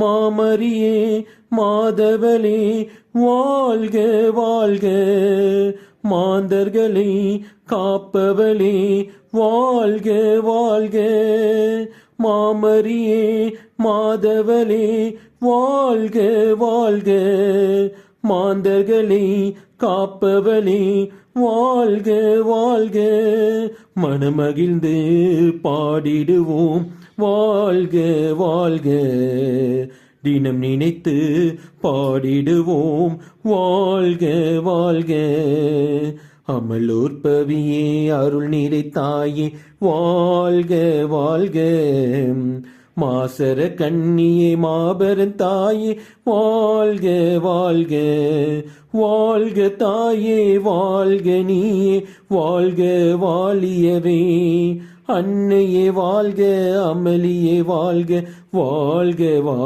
மாமரியே மாதவளே வாழ்க வாழ்க. மாந்தர்களை காப்பவளே வாழ்க வாழ்க. மாமரியே மாதவளே வாழ்க வாழ்க. மாந்தர்களை காப்பவளே வாழ்க வாழ்க. மனமகிழ்ந்து பாடிடுவோம் வாழ்க வாழ்க. தினம் நினைத்து பாடிடுவோம் வாழ்க வாழ்க. அமலோற்பவியே அருள் நிறைத்தாயே வாழ்க வாழ்க. மாசர கண்ணியே மாபெரும் தாயே வாழ்க வாழ்க. வாழ்க தாயே வாழ்க நீயே வாழ்க வாழியவே. அன்னையே வாழ்க அமளியே வாழ்க வாழ்க வாழ்க.